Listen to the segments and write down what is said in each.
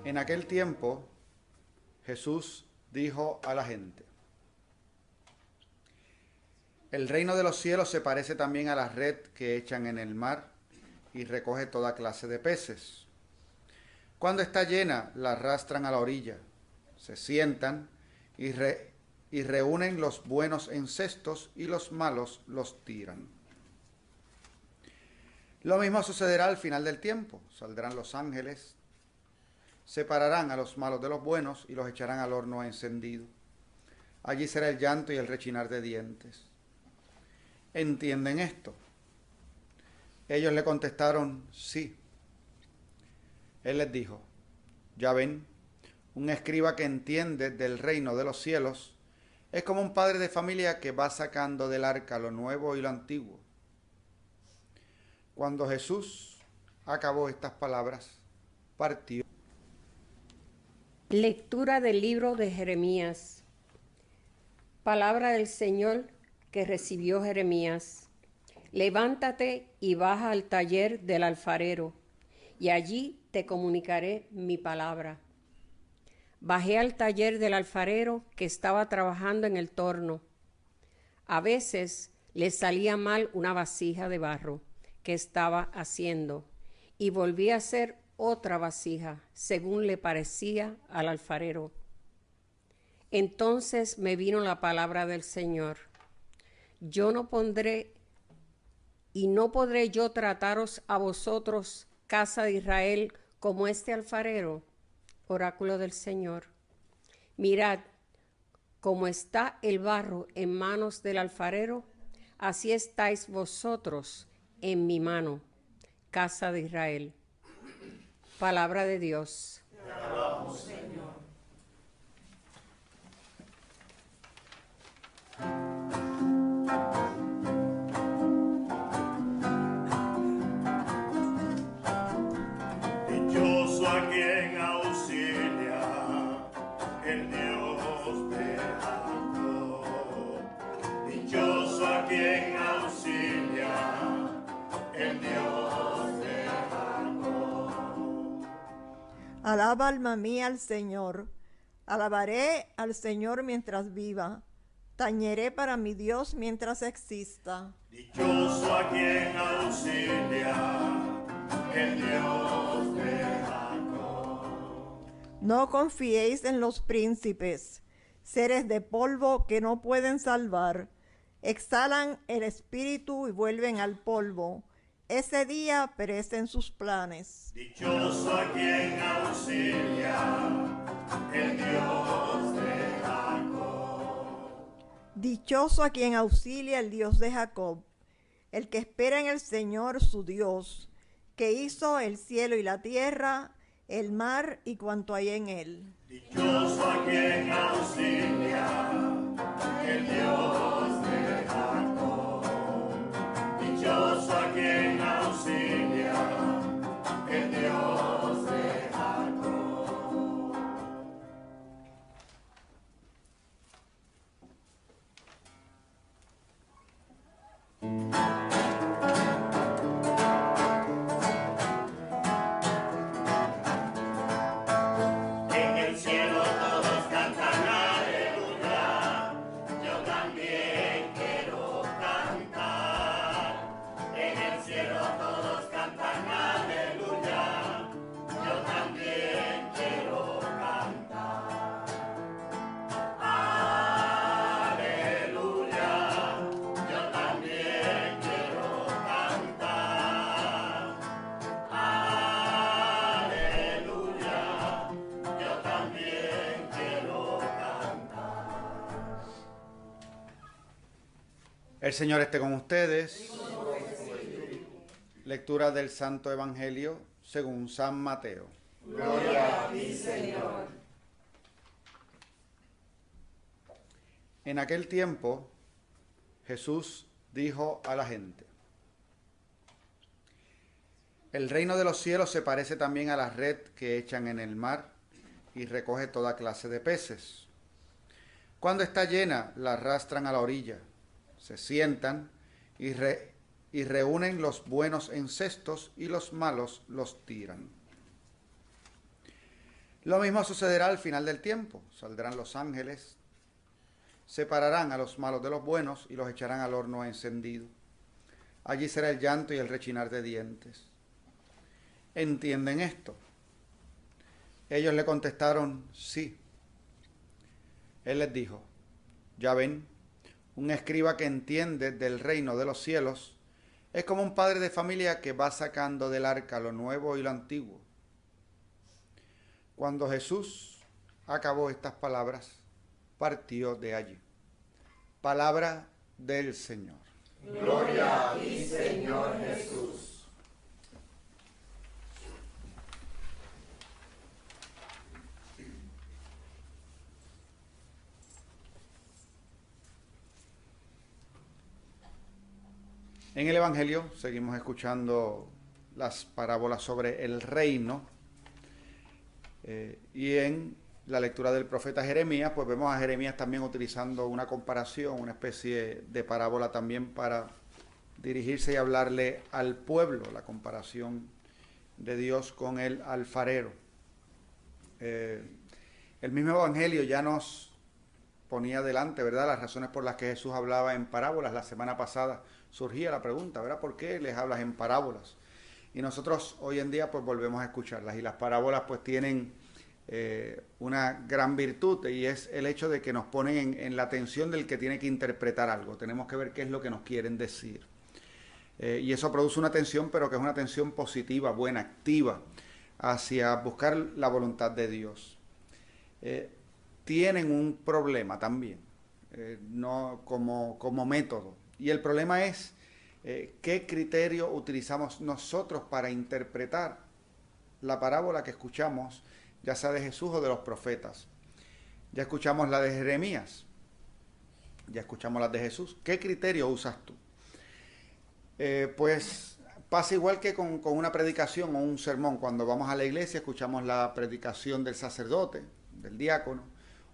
En aquel tiempo, Jesús dijo a la gente: el reino de los cielos se parece también a la red que echan en el mar y recoge toda clase de peces. Cuando está llena, la arrastran a la orilla, se sientan y reúnen los buenos en cestos y los malos los tiran. Lo mismo sucederá al final del tiempo. Saldrán los ángeles, separarán a los malos de los buenos y los echarán al horno encendido. Allí será el llanto y el rechinar de dientes. ¿Entienden esto? Ellos le contestaron: sí. Él les dijo: ya ven, un escriba que entiende del reino de los cielos es como un padre de familia que va sacando del arca lo nuevo y lo antiguo. Cuando Jesús acabó estas palabras, partió. Lectura del libro de Jeremías. Palabra del Señor que recibió Jeremías. Levántate y baja al taller del alfarero, y allí te comunicaré mi palabra. Bajé al taller del alfarero que estaba trabajando en el torno. A veces le salía mal una vasija de barro que estaba haciendo, y volví a hacer otra vasija, según le parecía al alfarero. Entonces me vino la palabra del Señor: yo no pondré y no podré yo trataros a vosotros, casa de Israel, como este alfarero. Oráculo del Señor. Mirad, como está el barro en manos del alfarero, así estáis vosotros en mi mano, casa de Israel. Palabra de Dios. Te alabamos, Señor. Dichoso a quien auxilia el Dios de Jacob. Dichoso a quien auxilia el Dios de Jacob. Alaba alma mía al Señor. Alabaré al Señor mientras viva. Tañeré para mi Dios mientras exista. Dichoso a quien auxilia el Dios de Jacob. No confiéis en los príncipes, seres de polvo que no pueden salvar. Exhalan el espíritu y vuelven al polvo. Ese día perecen sus planes. Dichoso a quien auxilia el Dios de Jacob. Dichoso a quien auxilia el Dios de Jacob, el que espera en el Señor su Dios, que hizo el cielo y la tierra, el mar y cuanto hay en él. Dichoso a quien auxilia el Dios de Jacob. Dichoso a quien auxilia el Dios de Jacob. En el cielo todos cantan aleluya, yo también quiero cantar. En el cielo todos cantan aleluya, yo también quiero cantar. Aleluya, yo también quiero cantar. Aleluya, yo también quiero cantar. El Señor esté con ustedes. Lectura del Santo Evangelio según San Mateo. Gloria a ti, Señor. En aquel tiempo, Jesús dijo a la gente: el reino de los cielos se parece también a la red que echan en el mar y recoge toda clase de peces. Cuando está llena, la arrastran a la orilla, se sientan y reúnen los buenos en cestos y los malos los tiran. Lo mismo sucederá al final del tiempo. Saldrán los ángeles, separarán a los malos de los buenos y los echarán al horno encendido. Allí será el llanto y el rechinar de dientes. ¿Entienden esto? Ellos le contestaron, sí. Él les dijo, ya ven, un escriba que entiende del reino de los cielos es como un padre de familia que va sacando del arca lo nuevo y lo antiguo. Cuando Jesús acabó estas palabras, partió de allí. Palabra del Señor. Gloria a ti, Señor Jesús. En el Evangelio seguimos escuchando las parábolas sobre el reino y en la lectura del profeta Jeremías, pues vemos a Jeremías también utilizando una comparación, una especie de parábola también para dirigirse y hablarle al pueblo, la comparación de Dios con el alfarero. El mismo Evangelio ya nos ponía delante, ¿verdad?, las razones por las que Jesús hablaba en parábolas. La semana pasada surgía la pregunta, ¿verdad?, ¿por qué les hablas en parábolas? Y nosotros hoy en día pues volvemos a escucharlas, y las parábolas pues tienen una gran virtud, y es el hecho de que nos ponen en la atención del que tiene que interpretar algo. Tenemos que ver qué es lo que nos quieren decir. Y eso produce una atención, pero que es una atención positiva, buena, activa, hacia buscar la voluntad de Dios. Tienen un problema también, no como método. Y el problema es qué criterio utilizamos nosotros para interpretar la parábola que escuchamos, ya sea de Jesús o de los profetas. Ya escuchamos la de Jeremías, ya escuchamos las de Jesús. ¿Qué criterio usas tú? Pues pasa igual que con una predicación o un sermón. Cuando vamos a la iglesia escuchamos la predicación del sacerdote, del diácono,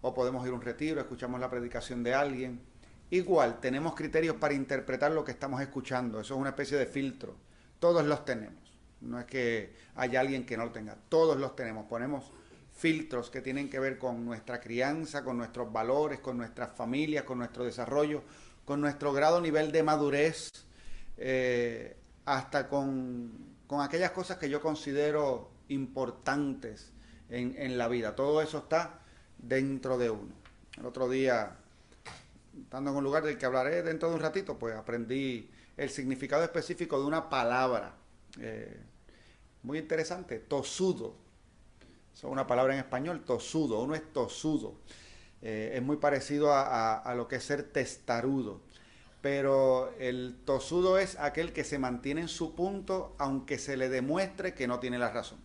o podemos ir a un retiro, escuchamos la predicación de alguien. Igual, tenemos criterios para interpretar lo que estamos escuchando. Eso es una especie de filtro. Todos los tenemos. No es que haya alguien que no lo tenga. Todos los tenemos. Ponemos filtros que tienen que ver con nuestra crianza, con nuestros valores, con nuestras familias, con nuestro desarrollo, con nuestro grado, nivel de madurez, hasta con aquellas cosas que yo considero importantes en la vida. Todo eso está dentro de uno. El otro día, estando en un lugar del que hablaré dentro de un ratito, pues aprendí el significado específico de una palabra muy interesante, tosudo. Es una palabra en español, tosudo. Uno es tosudo. Es muy parecido a lo que es ser testarudo. Pero el tosudo es aquel que se mantiene en su punto aunque se le demuestre que no tiene la razón.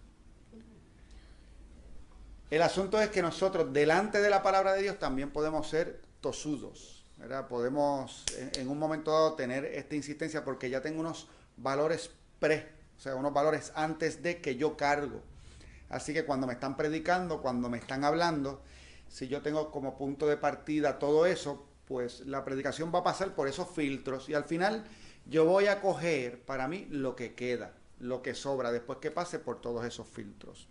El asunto es que nosotros, delante de la palabra de Dios, también podemos ser tosudos, ¿verdad? Podemos en un momento dado tener esta insistencia porque ya tengo unos valores o sea, unos valores antes de que yo cargo. Así que cuando me están predicando, cuando me están hablando, si yo tengo como punto de partida todo eso, pues la predicación va a pasar por esos filtros y al final yo voy a coger para mí lo que queda, lo que sobra, después que pase por todos esos filtros.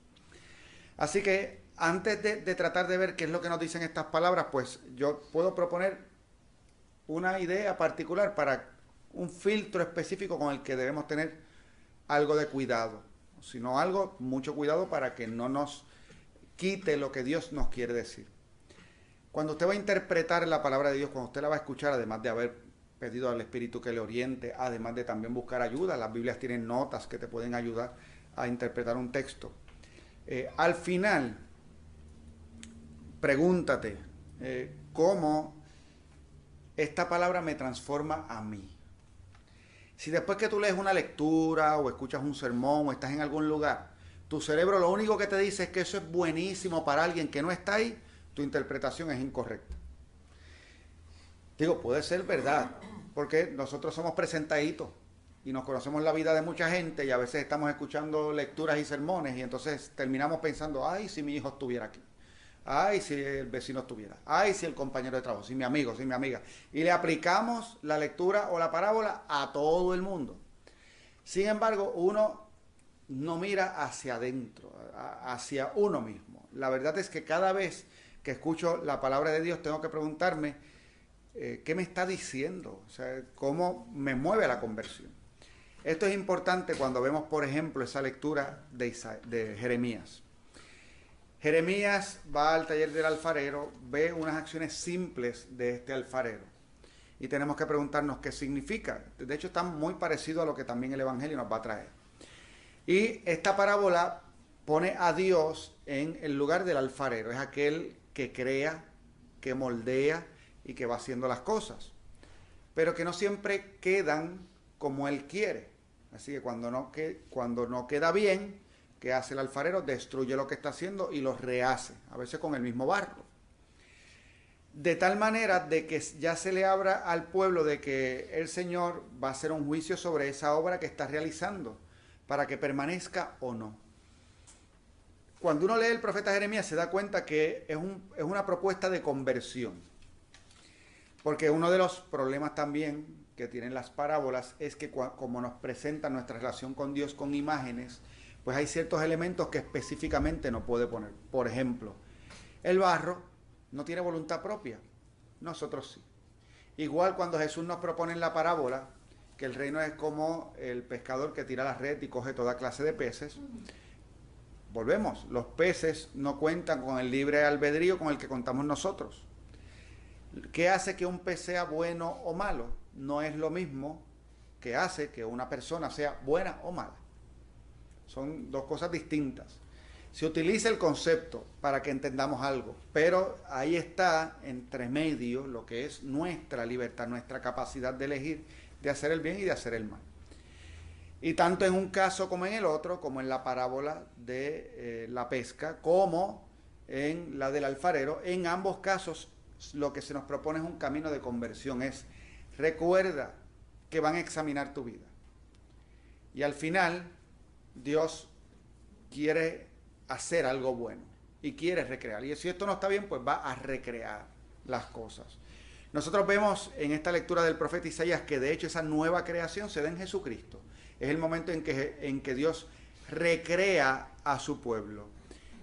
Así que antes de tratar de ver qué es lo que nos dicen estas palabras, pues yo puedo proponer una idea particular para un filtro específico con el que debemos tener algo de cuidado, sino mucho cuidado para que no nos quite lo que Dios nos quiere decir. Cuando usted va a interpretar la palabra de Dios, cuando usted la va a escuchar, además de haber pedido al Espíritu que le oriente, además de también buscar ayuda, las Biblias tienen notas que te pueden ayudar a interpretar un texto. Al final, pregúntate, ¿cómo esta palabra me transforma a mí? Si después que tú lees una lectura o escuchas un sermón o estás en algún lugar, tu cerebro lo único que te dice es que eso es buenísimo para alguien que no está ahí, tu interpretación es incorrecta. Digo, puede ser verdad, porque nosotros somos presentaditos y nos conocemos la vida de mucha gente y a veces estamos escuchando lecturas y sermones y entonces terminamos pensando, ay, si mi hijo estuviera aquí. Ay, si el vecino estuviera. Ay, si el compañero de trabajo, si mi amigo, si mi amiga. Y le aplicamos la lectura o la parábola a todo el mundo. Sin embargo, uno no mira hacia adentro, hacia uno mismo. La verdad es que cada vez que escucho la palabra de Dios tengo que preguntarme qué me está diciendo, o sea, cómo me mueve la conversión. Esto es importante cuando vemos, por ejemplo, esa lectura de Jeremías. Jeremías va al taller del alfarero, ve unas acciones simples de este alfarero y tenemos que preguntarnos qué significa. De hecho, está muy parecido a lo que también el Evangelio nos va a traer. Y esta parábola pone a Dios en el lugar del alfarero. Es aquel que crea, que moldea y que va haciendo las cosas, pero que no siempre quedan como Él quiere. Así que cuando no queda bien, ¿qué hace el alfarero? Destruye lo que está haciendo y lo rehace, a veces con el mismo barro. De tal manera de que ya se le abra al pueblo de que el Señor va a hacer un juicio sobre esa obra que está realizando, para que permanezca o no. Cuando uno lee el profeta Jeremías se da cuenta que es una propuesta de conversión. Porque uno de los problemas también que tienen las parábolas es que como nos presentan nuestra relación con Dios con imágenes, pues hay ciertos elementos que específicamente no puede poner. Por ejemplo, el barro no tiene voluntad propia, nosotros sí. Igual cuando Jesús nos propone en la parábola que el reino es como el pescador que tira la red y coge toda clase de peces. Volvemos, los peces no cuentan con el libre albedrío con el que contamos nosotros. ¿Qué hace que un pez sea bueno o malo? No es lo mismo que hace que una persona sea buena o mala. Son dos cosas distintas. Se utiliza el concepto para que entendamos algo, pero ahí está entre medio lo que es nuestra libertad, nuestra capacidad de elegir, de hacer el bien y de hacer el mal. Y tanto en un caso como en el otro, como en la parábola de la pesca, como en la del alfarero, en ambos casos lo que se nos propone es un camino de conversión. Es, recuerda que van a examinar tu vida. Y al final, Dios quiere hacer algo bueno y quiere recrear. Y si esto no está bien, pues va a recrear las cosas. Nosotros vemos en esta lectura del profeta Isaías que de hecho esa nueva creación se da en Jesucristo. Es el momento en que Dios recrea a su pueblo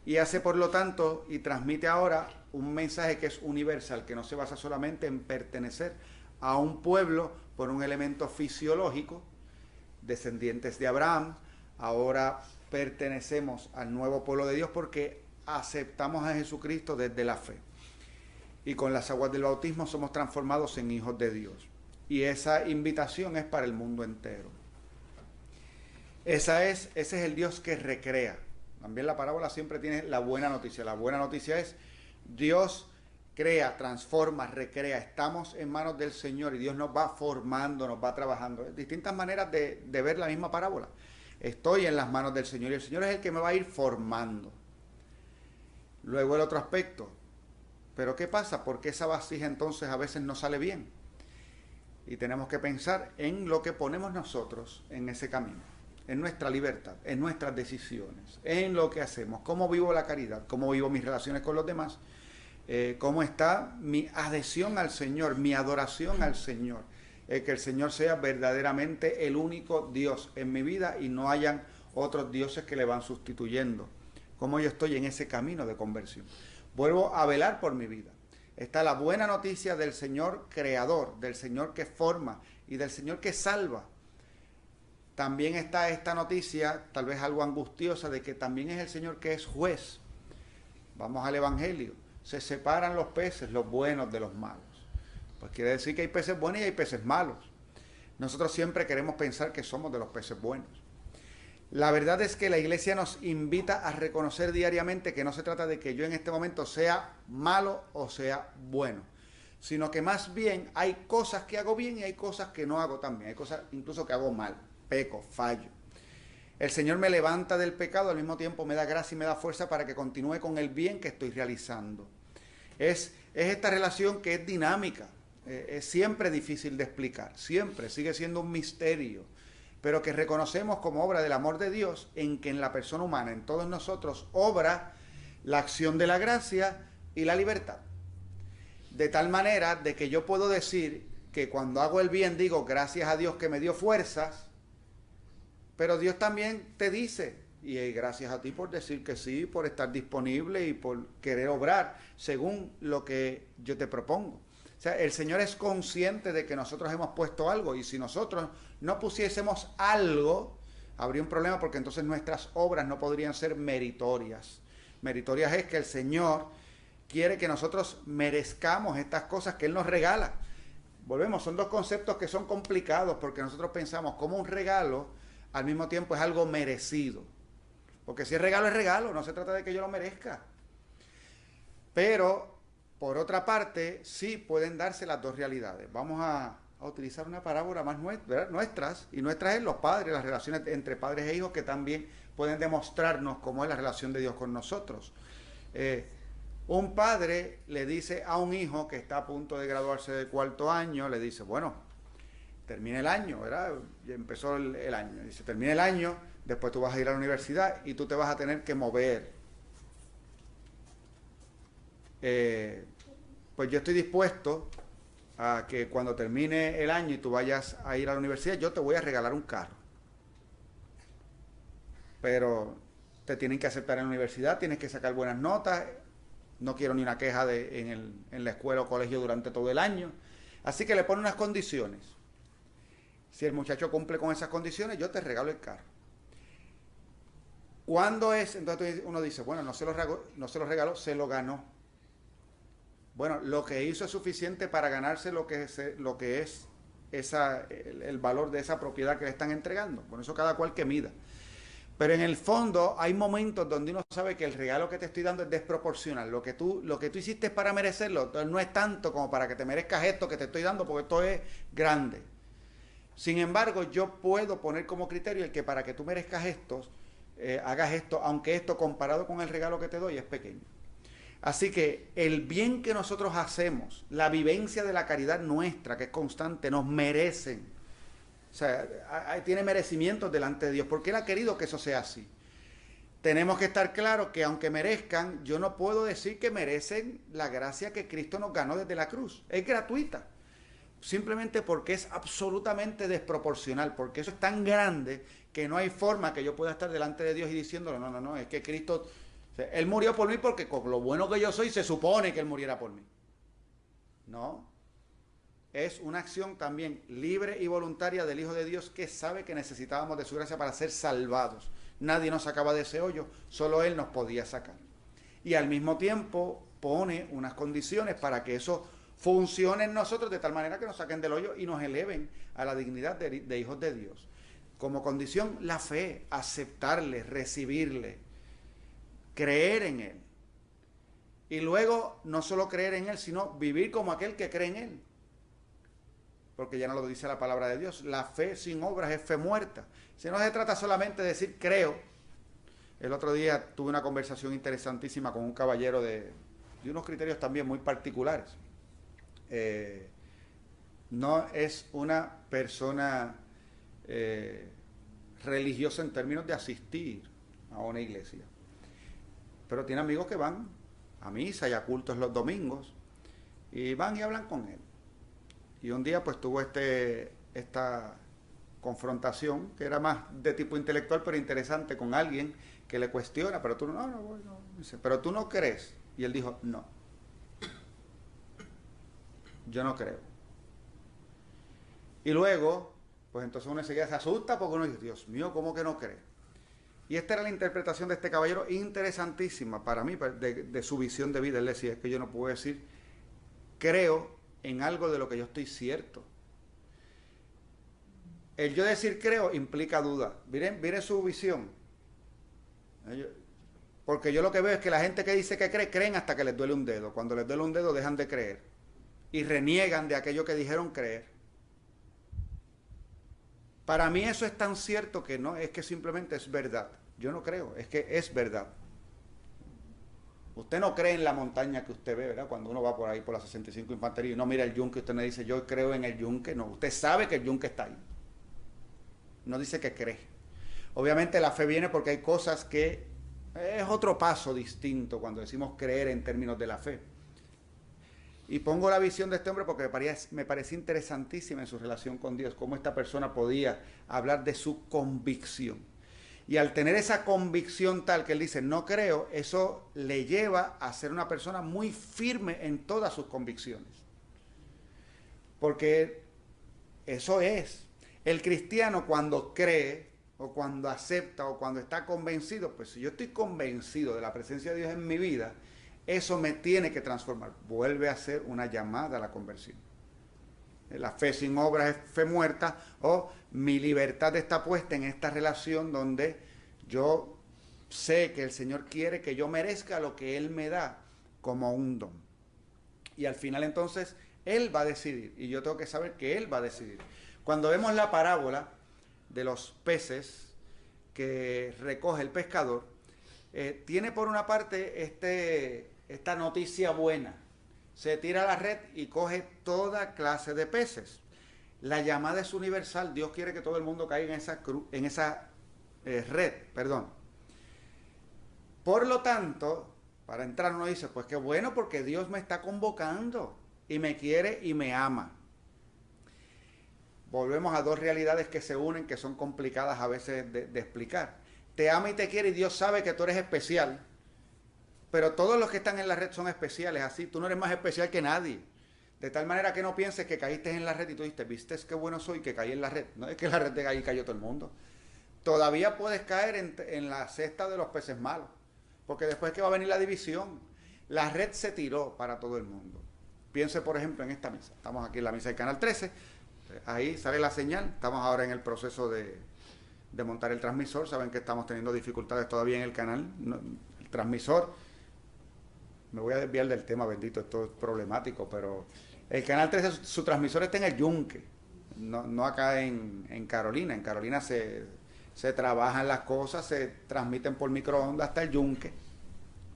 y hace por lo tanto y transmite ahora un mensaje que es universal, que no se basa solamente en pertenecer a un pueblo por un elemento fisiológico, descendientes de Abraham, ahora pertenecemos al nuevo pueblo de Dios porque aceptamos a Jesucristo desde la fe. Y con las aguas del bautismo somos transformados en hijos de Dios. Y esa invitación es para el mundo entero. Ese es el Dios que recrea. También la parábola siempre tiene la buena noticia. La buena noticia es Dios crea, transforma, recrea. Estamos en manos del Señor y Dios nos va formando, nos va trabajando. Distintas maneras de ver la misma parábola. Estoy en las manos del Señor y el Señor es el que me va a ir formando. Luego el otro aspecto. ¿Pero qué pasa? Porque esa vasija entonces a veces no sale bien. Y tenemos que pensar en lo que ponemos nosotros en ese camino, en nuestra libertad, en nuestras decisiones, en lo que hacemos, cómo vivo la caridad, cómo vivo mis relaciones con los demás, cómo está mi adhesión al Señor, mi adoración al Señor. Que el Señor sea verdaderamente el único Dios en mi vida y no hayan otros dioses que le van sustituyendo. Cómo yo estoy en ese camino de conversión. Vuelvo a velar por mi vida. Está la buena noticia del Señor creador, del Señor que forma y del Señor que salva. También está esta noticia, tal vez algo angustiosa, de que también es el Señor que es juez. Vamos al Evangelio. Se separan los peces, los buenos de los malos. Pues quiere decir que hay peces buenos y hay peces malos. Nosotros siempre queremos pensar que somos de los peces buenos. La verdad es que la Iglesia nos invita a reconocer diariamente que no se trata de que yo en este momento sea malo o sea bueno, sino que más bien hay cosas que hago bien y hay cosas que no hago tan bien. Hay cosas incluso que hago mal, peco, fallo. El Señor me levanta del pecado, al mismo tiempo me da gracia y me da fuerza para que continúe con el bien que estoy realizando. Es esta relación que es dinámica, es siempre difícil de explicar, siempre sigue siendo un misterio, pero que reconocemos como obra del amor de Dios en que en la persona humana, en todos nosotros, obra la acción de la gracia y la libertad. De tal manera de que yo puedo decir que cuando hago el bien digo gracias a Dios que me dio fuerzas, Pero Dios también te dice, y gracias a ti por decir que sí, por estar disponible y por querer obrar según lo que yo te propongo. O sea, el Señor es consciente de que nosotros hemos puesto algo, y si nosotros no pusiésemos algo, habría un problema, porque entonces nuestras obras no podrían ser meritorias. Meritorias es que el Señor quiere que nosotros merezcamos estas cosas que Él nos regala. Volvemos, son dos conceptos que son complicados, porque nosotros pensamos como un regalo al mismo tiempo es algo merecido. Porque si es regalo, no se trata de que yo lo merezca. Pero, por otra parte, sí pueden darse las dos realidades. Vamos a utilizar una parábola más nuestras, y nuestras es los padres, las relaciones entre padres e hijos, que también pueden demostrarnos cómo es la relación de Dios con nosotros. Un padre le dice a un hijo que está a punto de graduarse de 4º año, le dice, bueno, termina el año, ¿verdad? Ya empezó el año. Dice, termina el año, después tú vas a ir a la universidad y tú te vas a tener que mover. Pues yo estoy dispuesto a que cuando termine el año y tú vayas a ir a la universidad, yo te voy a regalar un carro. Pero te tienen que aceptar en la universidad, tienes que sacar buenas notas, no quiero ni una queja en la escuela o colegio durante todo el año. Así que le pone unas condiciones. Si el muchacho cumple con esas condiciones, yo te regalo el carro. ¿Cuándo es? Entonces uno dice, bueno, no se lo regaló, se lo ganó. Bueno, lo que hizo es suficiente para ganarse lo que es el valor de esa propiedad que le están entregando. Por eso cada cual que mida. Pero en el fondo hay momentos donde uno sabe que el regalo que te estoy dando es desproporcional. Lo que tú hiciste para merecerlo, entonces no es tanto como para que te merezcas esto que te estoy dando, porque esto es grande. Sin embargo, yo puedo poner como criterio el que para que tú merezcas esto, hagas esto, aunque esto comparado con el regalo que te doy es pequeño. Así que el bien que nosotros hacemos, la vivencia de la caridad nuestra, que es constante, nos merecen. O sea, tiene merecimientos delante de Dios, porque Él ha querido que eso sea así. Tenemos que estar claros que aunque merezcan, yo no puedo decir que merecen la gracia que Cristo nos ganó desde la cruz. Es gratuita. Simplemente porque es absolutamente desproporcional, porque eso es tan grande que no hay forma que yo pueda estar delante de Dios y diciéndole, no, es que Cristo, o sea, Él murió por mí porque con lo bueno que yo soy se supone que Él muriera por mí. No. Es una acción también libre y voluntaria del Hijo de Dios, que sabe que necesitábamos de su gracia para ser salvados. Nadie nos sacaba de ese hoyo, solo Él nos podía sacar. Y al mismo tiempo pone unas condiciones para que eso funcione en nosotros de tal manera que nos saquen del hoyo y nos eleven a la dignidad de hijos de Dios. Como condición, la fe, aceptarle, recibirle, creer en Él. Y luego, no solo creer en Él, sino vivir como aquel que cree en Él. Porque ya no lo dice la palabra de Dios. La fe sin obras es fe muerta. Si no se trata solamente de decir creo. El otro día tuve una conversación interesantísima con un caballero de unos criterios también muy particulares. No es una persona religiosa en términos de asistir a una iglesia, pero tiene amigos que van a misa y a cultos los domingos y van y hablan con él. Y un día pues tuvo esta confrontación que era más de tipo intelectual pero interesante, con alguien que le cuestiona, pero tú no, dice, pero tú no crees. Y él dijo, no, yo no creo. Y luego, pues entonces uno enseguida se asusta porque uno dice, Dios mío, ¿cómo que no cree? Y esta era la interpretación de este caballero, interesantísima para mí, de su visión de vida. Él decía, es que yo no puedo decir, creo en algo de lo que yo estoy cierto. El yo decir creo implica duda. Miren su visión. Porque yo lo que veo es que la gente que dice que cree, creen hasta que les duele un dedo. Cuando les duele un dedo dejan de creer. Y reniegan de aquello que dijeron creer. Para mí eso es tan cierto que no es que simplemente es verdad. Yo no creo, es que es verdad. Usted no cree en la montaña que usted ve, ¿verdad? Cuando uno va por ahí por la 65 Infantería y no mira el yunque, usted no dice, yo creo en el yunque. No, usted sabe que el yunque está ahí. No dice que cree. Obviamente la fe viene porque hay cosas que es otro paso distinto cuando decimos creer en términos de la fe. Y pongo la visión de este hombre porque me parecía interesantísima en su relación con Dios, cómo esta persona podía hablar de su convicción. Y al tener esa convicción tal que él dice, no creo, eso le lleva a ser una persona muy firme en todas sus convicciones. Porque eso es. El cristiano cuando cree, o cuando acepta, o cuando está convencido, pues si yo estoy convencido de la presencia de Dios en mi vida, eso me tiene que transformar. Vuelve a ser una llamada a la conversión. La fe sin obras es fe muerta, o mi libertad está puesta en esta relación donde yo sé que el Señor quiere que yo merezca lo que Él me da como un don. Y al final entonces Él va a decidir, y yo tengo que saber que Él va a decidir. Cuando vemos la parábola de los peces que recoge el pescador, tiene por una parte esta noticia buena. Se tira a la red y coge toda clase de peces. La llamada es universal. Dios quiere que todo el mundo caiga en esa red. Por lo tanto, para entrar uno dice, pues qué bueno porque Dios me está convocando y me quiere y me ama. Volvemos a dos realidades que se unen, que son complicadas a veces de explicar. Te ama y te quiere y Dios sabe que tú eres especial. Pero todos los que están en la red son especiales, así. Tú no eres más especial que nadie. De tal manera que no pienses que caíste en la red y tú dices, viste, qué bueno soy que caí en la red. No es que en la red de ahí cayó todo el mundo. Todavía puedes caer en la cesta de los peces malos. Porque después que va a venir la división, la red se tiró para todo el mundo. Piense, por ejemplo, en esta misa. Estamos aquí en la misa del Canal 13. Ahí sale la señal. Estamos ahora en el proceso de montar el transmisor. Saben que estamos teniendo dificultades todavía en el canal. El transmisor... Me voy a desviar del tema, bendito, esto es problemático, pero el Canal 13, su transmisor está en el Yunque, no acá en Carolina. En Carolina se trabajan las cosas, se transmiten por microondas hasta el Yunque,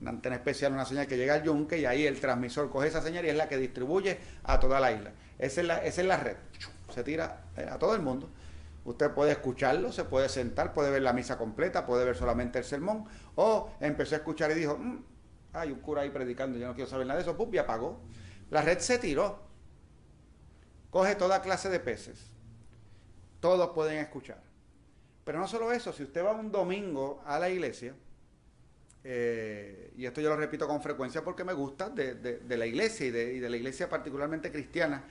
una antena especial, una señal que llega al Yunque y ahí el transmisor coge esa señal y es la que distribuye a toda la isla. Esa es la red, se tira a todo el mundo. Usted puede escucharlo, se puede sentar, puede ver la misa completa, puede ver solamente el sermón, o empezó a escuchar y dijo... hay un cura ahí predicando, yo no quiero saber nada de eso, ¡pum! Y apagó. La red se tiró. Coge toda clase de peces. Todos pueden escuchar. Pero no solo eso, si usted va un domingo a la iglesia, y esto yo lo repito con frecuencia porque me gusta de la iglesia y de la iglesia particularmente cristiana,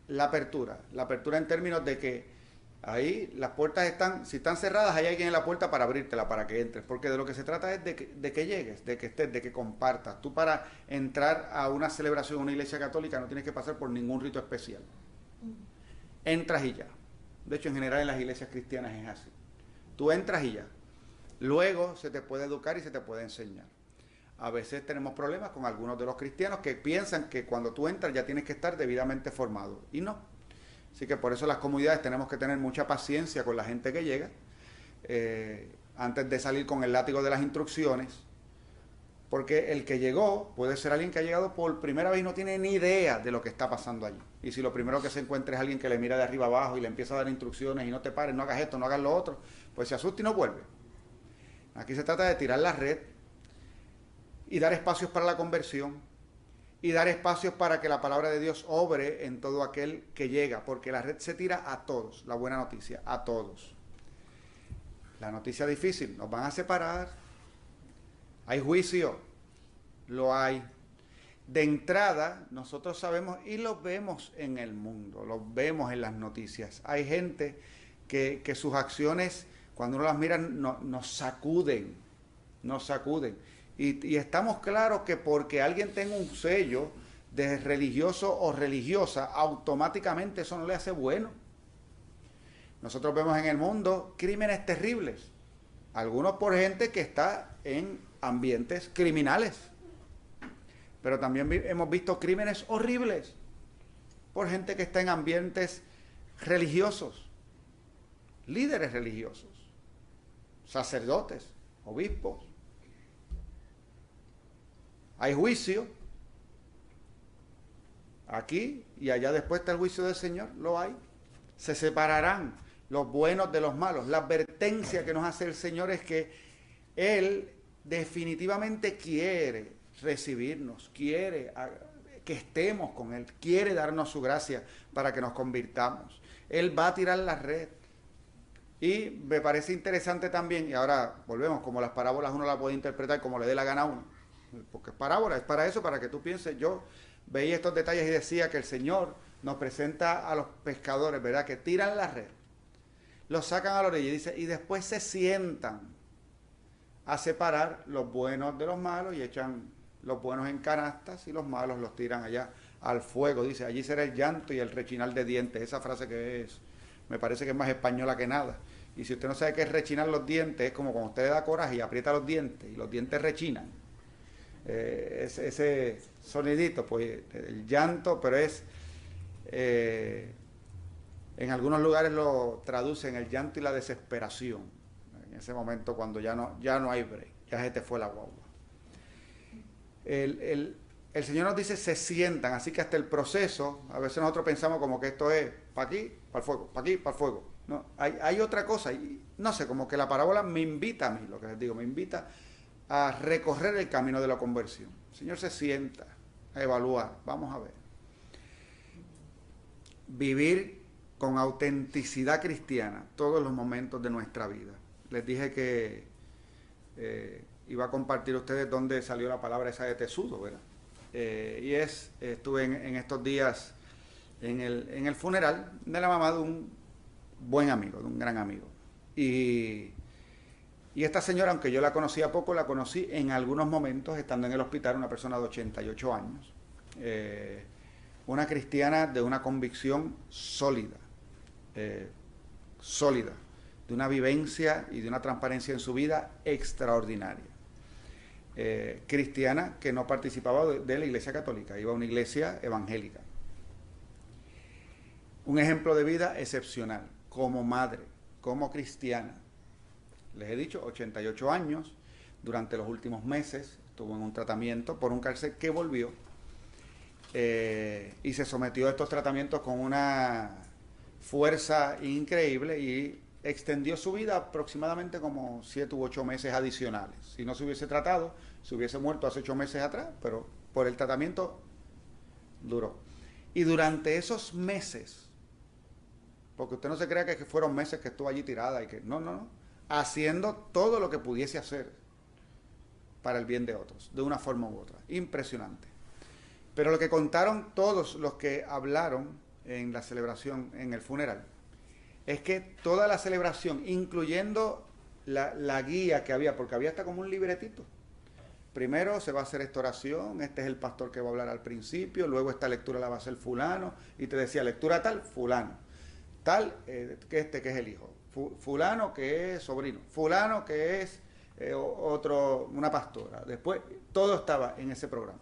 la apertura en términos de que ahí las puertas están, si están cerradas, hay alguien en la puerta para abrírtela, para que entres, porque de lo que se trata es de que llegues, de que estés, de que compartas. Tú para entrar a una celebración en una iglesia católica no tienes que pasar por ningún rito especial. Entras y ya. De hecho, en general en las iglesias cristianas es así. Tú entras y ya. Luego se te puede educar y se te puede enseñar. A veces tenemos problemas con algunos de los cristianos que piensan que cuando tú entras ya tienes que estar debidamente formado, y no. Así que por eso las comunidades tenemos que tener mucha paciencia con la gente que llega, antes de salir con el látigo de las instrucciones, porque el que llegó puede ser alguien que ha llegado por primera vez y no tiene ni idea de lo que está pasando allí. Y si lo primero que se encuentra es alguien que le mira de arriba abajo y le empieza a dar instrucciones y no te pares, no hagas esto, no hagas lo otro, pues se asusta y no vuelve. Aquí se trata de tirar la red y dar espacios para la conversión, y dar espacios para que la palabra de Dios obre en todo aquel que llega, porque la red se tira a todos, la buena noticia, a todos. La noticia difícil, nos van a separar, hay juicio, lo hay. De entrada, nosotros sabemos y lo vemos en el mundo, lo vemos en las noticias. Hay gente que sus acciones, cuando uno las mira, nos sacuden, nos sacuden. Y estamos claros que porque alguien tenga un sello de religioso o religiosa, automáticamente eso no le hace bueno. Nosotros vemos en el mundo crímenes terribles, algunos por gente que está en ambientes criminales, pero también hemos visto crímenes horribles por gente que está en ambientes religiosos, líderes religiosos, sacerdotes, obispos. Hay juicio, aquí y allá después está el juicio del Señor, lo hay. Se separarán los buenos de los malos. La advertencia que nos hace el Señor es que Él definitivamente quiere recibirnos, quiere que estemos con Él, quiere darnos su gracia para que nos convirtamos. Él va a tirar la red. Y me parece interesante también, y ahora volvemos, como las parábolas uno las puede interpretar como le dé la gana a uno, porque es parábola, es para eso, para que tú pienses. Yo veía estos detalles y decía que el Señor nos presenta a los pescadores, ¿verdad?, que tiran la red, los sacan a la orilla y dice, y después se sientan a separar los buenos de los malos y echan los buenos en canastas y los malos los tiran allá al fuego. Dice, allí será el llanto y el rechinar de dientes. Esa frase que es, me parece que es más española que nada. Y si usted no sabe qué es rechinar los dientes, es como cuando usted le da coraje y aprieta los dientes y los dientes rechinan. Ese sonidito, pues el llanto, pero es, en algunos lugares lo traducen el llanto y la desesperación. En ese momento cuando ya no hay break, ya se te fue la guagua. El Señor nos dice se sientan, así que hasta el proceso, a veces nosotros pensamos como que esto es para aquí, para el fuego, para aquí, para el fuego. No, hay otra cosa, y no sé, como que la parábola me invita a mí, lo que les digo, me invita a recorrer el camino de la conversión. El Señor se sienta a evaluar, vamos a ver. Vivir con autenticidad cristiana todos los momentos de nuestra vida. Les dije que iba a compartir a ustedes dónde salió la palabra esa de tesudo, ¿verdad? Estuve en estos días en el funeral de la mamá de un buen amigo, de un gran amigo. Y esta señora, aunque yo la conocía poco, la conocí en algunos momentos estando en el hospital, una persona de 88 años, una cristiana de una convicción sólida, de una vivencia y de una transparencia en su vida extraordinaria. Cristiana que no participaba de la iglesia católica, iba a una iglesia evangélica. Un ejemplo de vida excepcional, como madre, como cristiana. Les he dicho, 88 años, durante los últimos meses estuvo en un tratamiento por un cáncer que volvió y se sometió a estos tratamientos con una fuerza increíble y extendió su vida aproximadamente como 7 u 8 meses adicionales. Si no se hubiese tratado, se hubiese muerto hace 8 meses atrás, pero por el tratamiento duró. Y durante esos meses, porque usted no se crea que fueron meses que estuvo allí tirada y que no, haciendo todo lo que pudiese hacer para el bien de otros, de una forma u otra. Impresionante. Pero lo que contaron todos los que hablaron en la celebración, en el funeral, es que toda la celebración, incluyendo la guía que había, porque había hasta como un libretito. Primero se va a hacer esta oración, este es el pastor que va a hablar al principio, luego esta lectura la va a hacer fulano, y te decía, lectura tal, fulano, tal, que es el hijo, fulano que es sobrino, fulano que es una pastora. Después, todo estaba en ese programa.